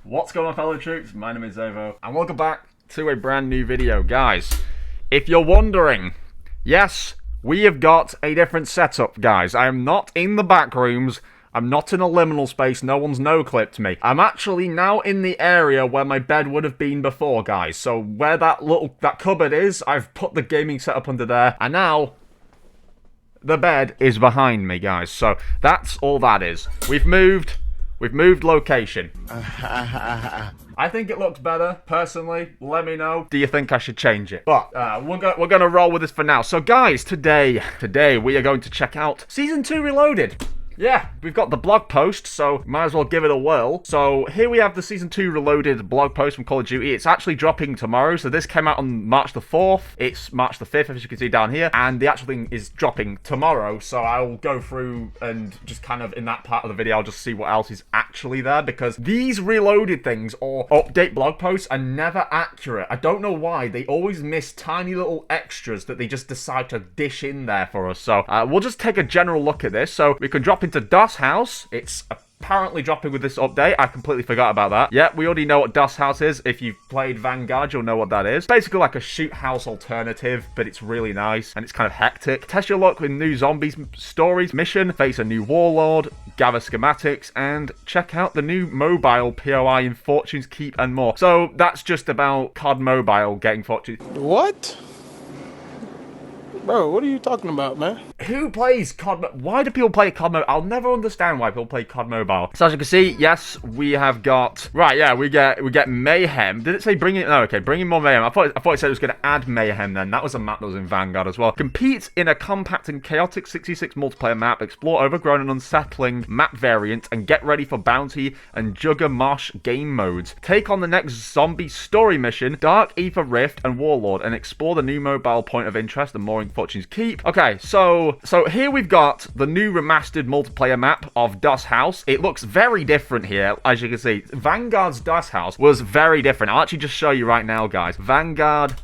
What's going on, fellow troops? My name is Xavvo, and welcome back to a brand new video. Guys, if you're wondering, yes, we have got a different setup, guys. I am not in the back rooms. I'm not in a liminal space. No one's no-clipped me. I'm actually now in the area where my bed would have been before, guys. So where that cupboard is, I've put the gaming setup under there, and now the bed is behind me, guys. So that's all that is. We've moved location. I think it looks better, personally. Let me know. Do you think I should change it? But we're gonna roll with this for now. So guys, today we are going to check out Season 2 Reloaded. Yeah, we've got the blog post, so might as well give it a whirl. So here we have the Season 2 Reloaded blog post from Call of Duty. It's actually dropping tomorrow, so this came out on March the 4th. It's March the 5th, as you can see down here, and the actual thing is dropping tomorrow, so I'll go through and just kind of in that part of the video, I'll just see what else is actually there, because these Reloaded things or update blog posts are never accurate. I don't know why. They always miss tiny little extras that they just decide to dish in there for us. So we'll just take a general look at this. So we can drop into Haus. It's apparently dropping with this update. I completely forgot about that. Yeah, we already know what Haus is. If you've played Vanguard, you'll know what that is. Basically like a shoot house alternative, but it's really nice and it's kind of hectic. Test your luck with new zombies stories, mission, face a new warlord, gather schematics, and check out the new mobile POI in Fortune's Keep and more. So that's just about COD Mobile getting Fortune. What? Bro, what are you talking about, man? Who plays COD? Why do people play COD Mobile? I'll never understand why people play COD Mobile. So as you can see, yes, we have got... Right, yeah, we get Mayhem. Did it say bring in... No, okay, bring in more Mayhem. I thought it said it was going to add Mayhem then. That was a map that was in Vanguard as well. Compete in a compact and chaotic 66 multiplayer map. Explore overgrown and unsettling map variants and get ready for bounty and Juggermosh game modes. Take on the next zombie story mission, Dark Ether Rift and Warlord, and explore the new mobile point of interest and more in Fortune's Keep. Okay, so here we've got the new remastered multiplayer map of Haus. It looks very different here, as you can see. Vanguard's Haus was very different. I'll actually just show you right now, guys. Vanguard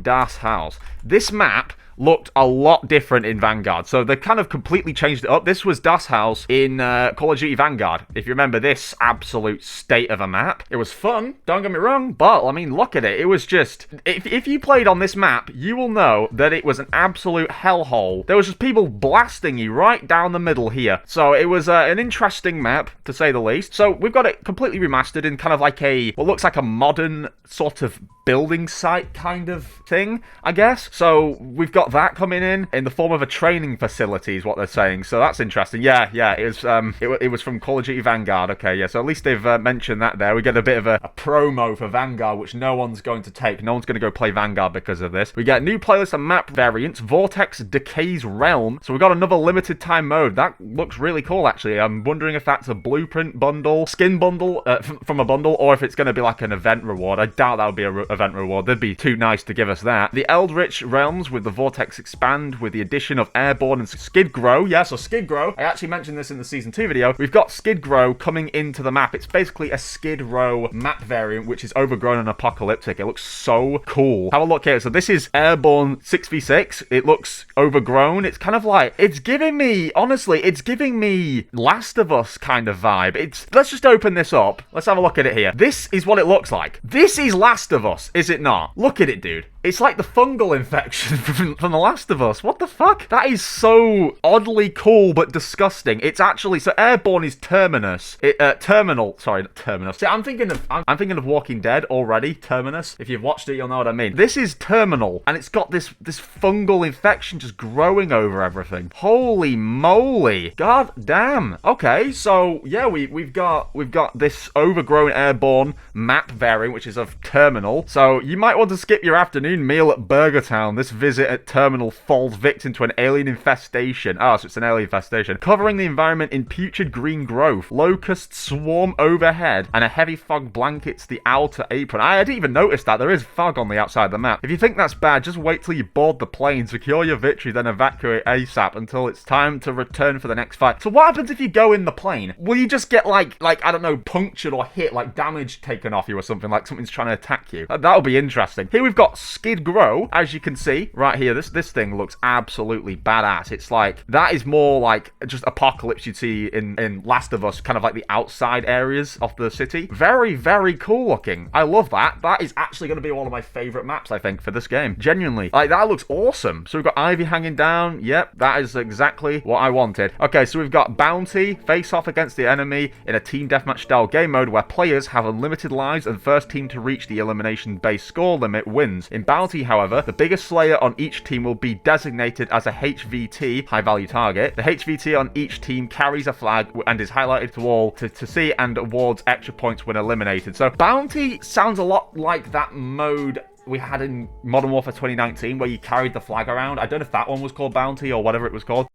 Haus. This map looked a lot different in Vanguard. So they kind of completely changed it up. This was Haus in Call of Duty Vanguard. If you remember this absolute state of a map. It was fun, don't get me wrong, but I mean, look at it. It was just... If you played on this map, you will know that it was an absolute hellhole. There was just people blasting you right down the middle here. So it was an interesting map, to say the least. So we've got it completely remastered in kind of like what looks like a modern sort of building site kind of thing, I guess. So we've got that coming in the form of a training facility is what they're saying. So that's interesting. Yeah, it was from Call of Duty Vanguard. Okay, yeah, so at least they've mentioned that there. We get a bit of a promo for Vanguard, which no one's going to take. No one's going to go play Vanguard because of this. We get new playlist and map variants, Vortex Decay's Realm. So we've got another limited time mode. That looks really cool, actually. I'm wondering if that's a blueprint bundle, skin bundle from a bundle, or if it's going to be like an event reward. I doubt that would be an event reward. They'd be too nice to give us that. The Eldritch Realms with the Vortex expand with the addition of Airborne and Skid Grow. Yeah, so Skid Grow, I actually mentioned this in the Season 2 video. We've got Skid Grow coming into the map. It's basically a Skid Row map variant, which is overgrown and apocalyptic. It looks so cool. Have a look here. So this is Airborne 6v6. It looks overgrown. It's kind of like, it's giving me, honestly, it's giving me Last of Us kind of vibe. Let's just open this up. Let's have a look at it here. This is what it looks like. This is Last of Us, is it not? Look at it, dude. It's like the fungal infection from The Last of Us. What the fuck? That is so oddly cool, but disgusting. It's actually... So Airborne is Terminus. Terminal. Sorry, not Terminus. See, I'm thinking of Walking Dead already. Terminus. If you've watched it, you'll know what I mean. This is Terminal, and it's got this fungal infection just growing over everything. Holy moly. God damn. Okay, so yeah, we've got this overgrown Airborne map variant, which is of Terminal. So you might want to skip your afternoon meal at Burger Town. This visit at Terminal falls victim to an alien infestation. So it's an alien infestation. Covering the environment in putrid green growth. Locusts swarm overhead, and a heavy fog blankets the outer apron. I didn't even notice that. There is fog on the outside of the map. If you think that's bad, just wait till you board the plane, secure your victory, then evacuate ASAP until it's time to return for the next fight. So what happens if you go in the plane? Will you just get like I don't know, punctured or hit, like damage taken off you or something, like something's trying to attack you? That'll be interesting. Here we've got Skid Row, as you can see right here, this thing looks absolutely badass. It's like, that is more like just apocalypse you'd see in Last of Us, kind of like the outside areas of the city. Very, very cool looking. I love that. That is actually going to be one of my favorite maps, I think, for this game. Genuinely. Like, that looks awesome. So we've got Ivy hanging down. Yep, that is exactly what I wanted. Okay, so we've got Bounty, face off against the enemy in a team deathmatch style game mode where players have unlimited lives and the first team to reach the elimination-based score limit wins. In Bounty, however, the biggest slayer on each team will be designated as a HVT, high-value target. The HVT on each team carries a flag and is highlighted to all to see and awards extra points when eliminated. So Bounty sounds a lot like that mode we had in Modern Warfare 2019 where you carried the flag around. I don't know if that one was called Bounty or whatever it was called.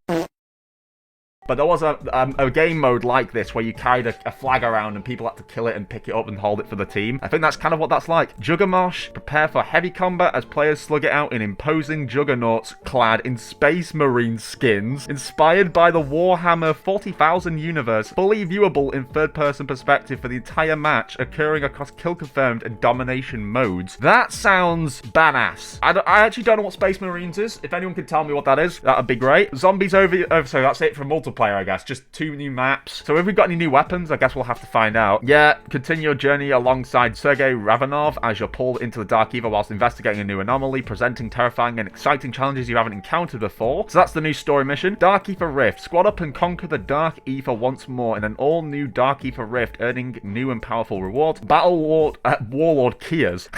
But there was a game mode like this where you carried a flag around and people had to kill it and pick it up and hold it for the team. I think that's kind of what that's like. Juggermosh, prepare for heavy combat as players slug it out in imposing juggernauts clad in Space Marine skins, inspired by the Warhammer 40,000 universe, fully viewable in third-person perspective for the entire match, occurring across kill confirmed and domination modes. That sounds badass. I actually don't know what Space Marines is. If anyone could tell me what that is, that would be great. Zombies over so that's it for multiplayer. I guess. Just 2 new maps. So have we got any new weapons? I guess we'll have to find out. Yeah, continue your journey alongside Sergei Ravanov as you're pulled into the Dark Ether whilst investigating a new anomaly, presenting terrifying and exciting challenges you haven't encountered before. So that's the new story mission. Dark Ether Rift. Squad up and conquer the Dark Ether once more in an all-new Dark Ether Rift, earning new and powerful rewards. Warlord Kiers.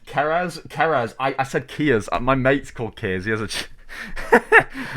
Keras. I said Kiers. My mate's called Kiers. He has a...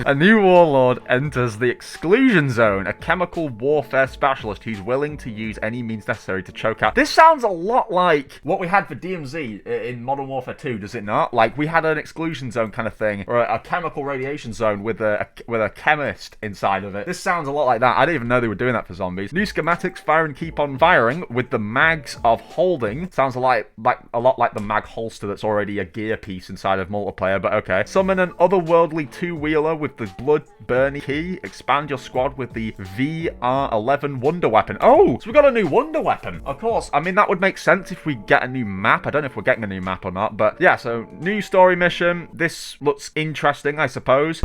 A new warlord enters the exclusion zone, a chemical warfare specialist who's willing to use any means necessary to choke out. This sounds a lot like what we had for DMZ in Modern Warfare 2, does it not? Like, we had an exclusion zone kind of thing, or a chemical radiation zone with a chemist inside of it. This sounds a lot like that. I didn't even know they were doing that for zombies. New schematics, fire and keep on firing with the mags of holding. Sounds a lot like the mag holster that's already a gear piece inside of multiplayer, but okay. Summon an otherworldly two-wheeler with the blood burning key. Expand your squad with the VR11 wonder weapon. Oh, so we got a new wonder weapon. Of course, I mean, that would make sense if we get a new map. I don't know if we're getting a new map or not, but yeah, so new story mission. This looks interesting, I suppose.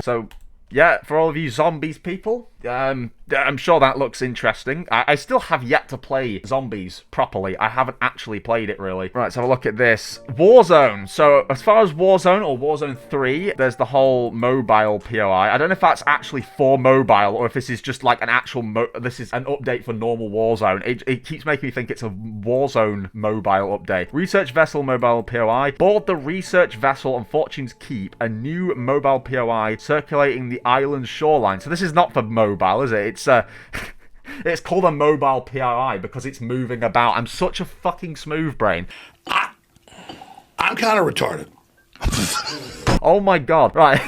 So yeah, for all of you zombies people, I'm sure that looks interesting. I still have yet to play Zombies properly. I haven't actually played it, really. Right, so have a look at this. Warzone. So, as far as Warzone or Warzone 3, there's the whole mobile POI. I don't know if that's actually for mobile or if this is just like an actual... this is an update for normal Warzone. It keeps making me think it's a Warzone mobile update. Research Vessel mobile POI. Board the Research Vessel on Fortune's Keep. A new mobile POI circulating the island's shoreline. So this is not for mobile, is it? It's called a mobile PRI because it's moving about. I'm such a fucking smooth brain. I'm kind of retarded. Oh my god. Right.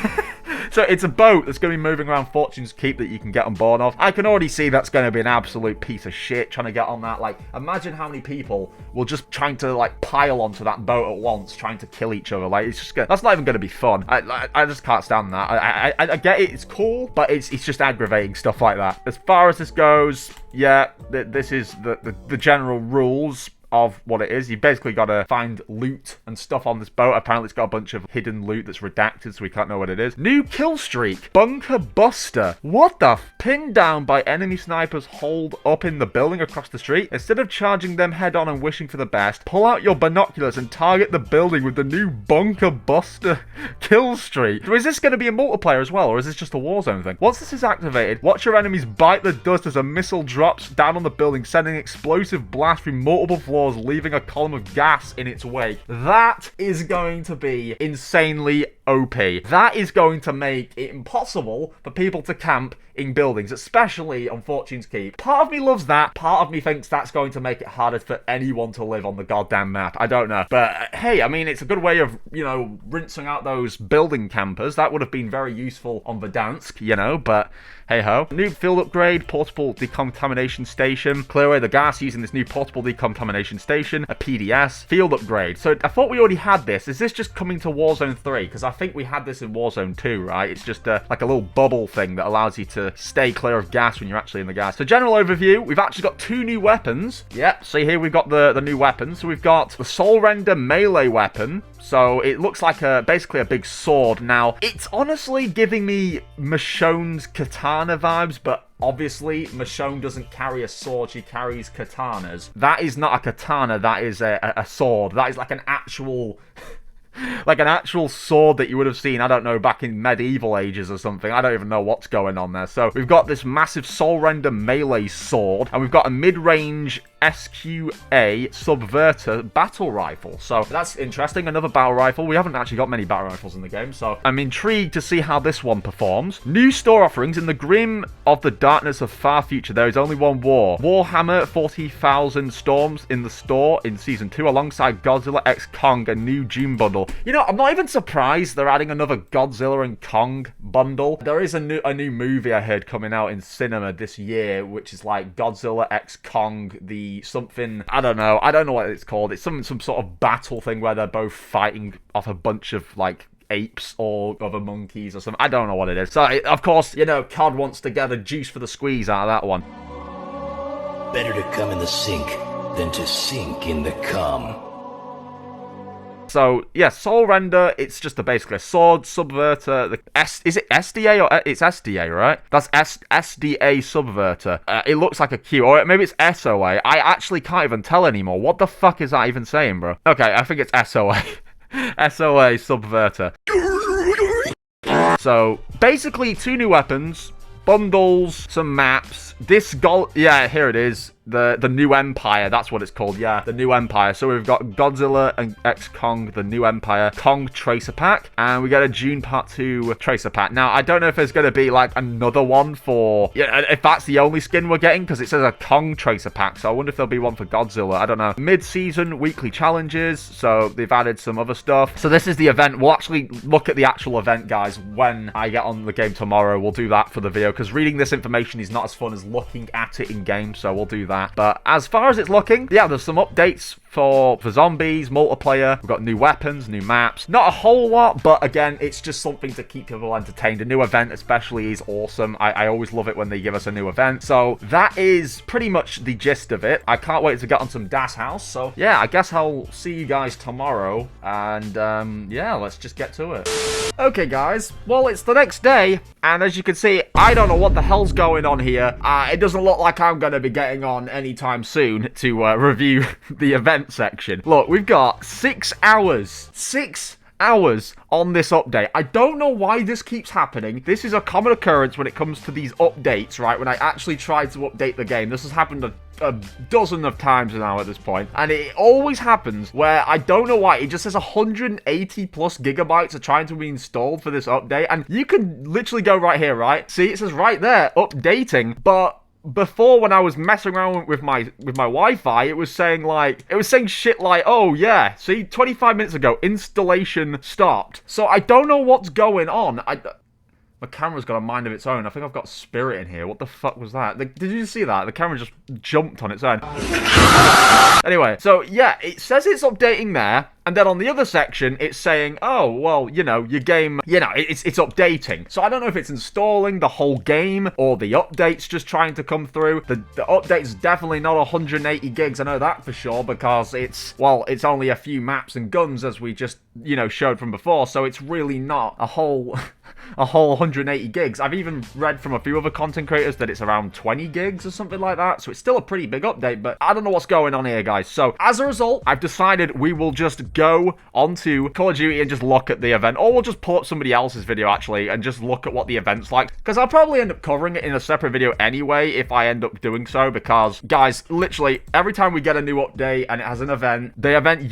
So it's a boat that's going to be moving around Fortune's Keep that you can get on board of. I can already see that's going to be an absolute piece of shit trying to get on that. Like, imagine how many people will just trying to, like, pile onto that boat at once, trying to kill each other. Like, it's just that's not even going to be fun. I just can't stand that. I get it, it's cool, but it's just aggravating stuff like that. As far as this goes, yeah, this is the general rules of what it is. You basically got to find loot and stuff on this boat. Apparently it's got a bunch of hidden loot that's redacted, so we can't know what it is. New kill streak. Bunker Buster. What the pinned down by enemy snipers holed up in the building across the street. Instead of charging them head on and wishing for the best, pull out your binoculars and target the building with the new Bunker Buster kill streak. So is this going to be a multiplayer as well, or is this just a Warzone thing? Once this is activated, watch your enemies bite the dust as a missile drops down on the building, sending explosive blast through multiple floors, leaving a column of gas in its wake. That is going to be insanely OP. That is going to make it impossible for people to camp in buildings, especially on Fortune's Keep. Part of me loves that. Part of me thinks that's going to make it harder for anyone to live on the goddamn map. I don't know. But hey, I mean, it's a good way of, you know, rinsing out those building campers. That would have been very useful on Verdansk, you know, but hey ho. New field upgrade, portable decontamination station. Clear away the gas using this new portable decontamination station. A PDS. Field upgrade. So I thought we already had this. Is this just coming to Warzone 3? Because I think we had this in Warzone 2, right? It's just like a little bubble thing that allows you to stay clear of gas when you're actually in the gas. So general overview, we've actually got 2 new weapons. Yep, see here we've got the new weapons. So we've got the Soul Render melee weapon. So it looks like basically a big sword. Now, it's honestly giving me Michonne's katana vibes, but obviously Michonne doesn't carry a sword, she carries katanas. That is not a katana, that is a sword. That is like an actual... like an actual sword that you would have seen, I don't know, back in medieval ages or something. I don't even know what's going on there. So we've got this massive Soul Render melee sword, and we've got a mid-range SQA Subverter battle rifle. So that's interesting. Another battle rifle. We haven't actually got many battle rifles in the game, so I'm intrigued to see how this one performs. New store offerings. In the grim of the darkness of far future, there is only one war. Warhammer 40,000 Storms in the store in Season 2 alongside Godzilla x Kong, a new June bundle. You know, I'm not even surprised they're adding another Godzilla and Kong bundle. There is a new movie I heard coming out in cinema this year, which is like Godzilla x Kong, the something, I don't know what it's called. It's some sort of battle thing where they're both fighting off a bunch of like apes or other monkeys or something. I don't know what it is. So of course, you know, COD wants to get a juice for the squeeze out of that one. Better to come in the sink than to sink in the cum. So, yeah, Soul Render, it's just basically a sword, Subverter, is it SDA or, it's SDA, right? That's SDA Subverter. It looks like a Q, or maybe it's SOA. I actually can't even tell anymore. What the fuck is that even saying, bro? Okay, I think it's SOA. SOA Subverter. So, basically, 2 new weapons, bundles, some maps. Yeah, here it is. The New Empire, that's what it's called, yeah. The New Empire. So we've got Godzilla and X Kong, the New Empire, Kong Tracer Pack, and we get a June Part 2 Tracer Pack. Now, I don't know if there's going to be, like, another one for... Yeah, if that's the only skin we're getting, because it says a Kong Tracer Pack, so I wonder if there'll be one for Godzilla. I don't know. Mid-season weekly challenges, so they've added some other stuff. So this is the event. We'll actually look at the actual event, guys, when I get on the game tomorrow. We'll do that for the video, because reading this information is not as fun as looking at it in-game, so we'll do that. But as far as it's looking, yeah, there's some updates for zombies, multiplayer. We've got new weapons, new maps. Not a whole lot, but again, it's just something to keep people entertained. A new event especially is awesome. I always love it when they give us a new event. So that is pretty much the gist of it. I can't wait to get on some Das Haus. So yeah, I guess I'll see you guys tomorrow. And yeah, let's just get to it. Okay, guys. Well, it's the next day. And as you can see, I don't know what the hell's going on here. It doesn't look like I'm going to be getting on anytime soon to review the event section. Look, we've got 6 hours. 6 hours on this update. I don't know why this keeps happening. This is a common occurrence when it comes to these updates, right? When I actually try to update the game. This has happened a dozen of times now at this point, and it always happens where I don't know why it just says 180 plus gigabytes are trying to be installed for this update, and you can literally go right here, right? See, it says right there, updating, but before, when I was messing around with my Wi-Fi, it was saying shit like, oh yeah, see, 25 minutes ago, installation stopped. So I don't know what's going on. My camera's got a mind of its own. I think I've got spirit in here. What the fuck was that? Did you see that? The camera just jumped on its own. Anyway, so yeah, it says it's updating there. And then on the other section, it's saying, oh, well, you know, your game, you know, it's updating. So I don't know if it's installing the whole game or the update's just trying to come through. The update's definitely not 180 gigs. I know that for sure because it's only a few maps and guns as we just, you know, showed from before. So it's really not a whole 180 gigs. I've even read from a few other content creators that it's around 20 gigs or something like that. So it's still a pretty big update, but I don't know what's going on here, guys. So as a result, I've decided we will just go onto Call of Duty and just look at the event, or we'll just pull up somebody else's video actually and just look at what the event's like, because I'll probably end up covering it in a separate video anyway if I end up doing so, because guys, literally every time we get a new update and it has an event, the event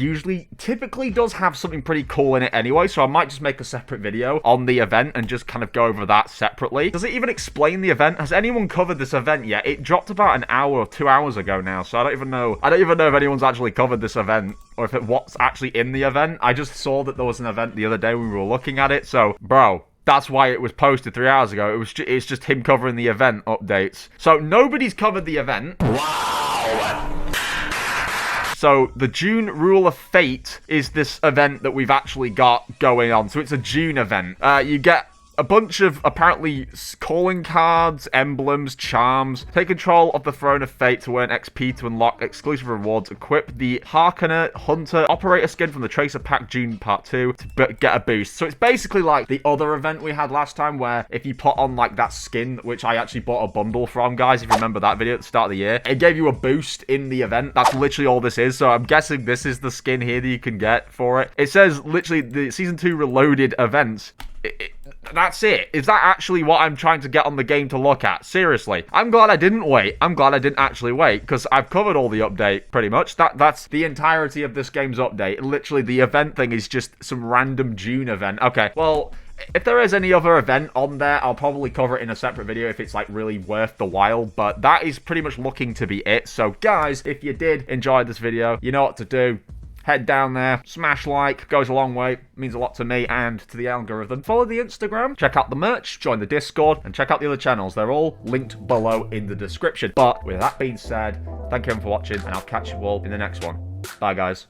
typically does have something pretty cool in it anyway, so I might just make a separate video on the event and just kind of go over that separately. Does it even explain the event? Has anyone covered this event yet? It dropped about an hour or 2 hours ago now, so I don't even know if anyone's actually covered this event or if what's actually in the event. I just saw that there was an event the other day when we were looking at it, so bro, that's why it was posted 3 hours ago. It's just him covering the event updates. So nobody's covered the event. Wow. So the June Rule of Fate is this event that we've actually got going on. So it's a June event. You get a bunch of, apparently, calling cards, emblems, charms. Take control of the Throne of Fate to earn XP to unlock exclusive rewards. Equip the Harkonnen Hunter Operator skin from the Tracer Pack June Part 2 to get a boost. So it's basically like the other event we had last time, where if you put on, like, that skin, which I actually bought a bundle from, guys, if you remember that video at the start of the year, it gave you a boost in the event. That's literally all this is. So I'm guessing this is the skin here that you can get for it. It says, literally, the Season 2 Reloaded events. That's it. Is that actually what I'm trying to get on the game to look at? Seriously. I'm glad I didn't wait. I'm glad I didn't actually wait, because I've covered all the update, pretty much. That's the entirety of this game's update. Literally, the event thing is just some random June event. Okay, well, if there is any other event on there, I'll probably cover it in a separate video if it's, like, really worth the while, but that is pretty much looking to be it. So, guys, if you did enjoy this video, you know what to do. Head down there, smash like, goes a long way, means a lot to me and to the algorithm. Follow the Instagram, check out the merch, join the Discord, and check out the other channels. They're all linked below in the description. But with that being said, thank you everyone for watching, and I'll catch you all in the next one. Bye, guys.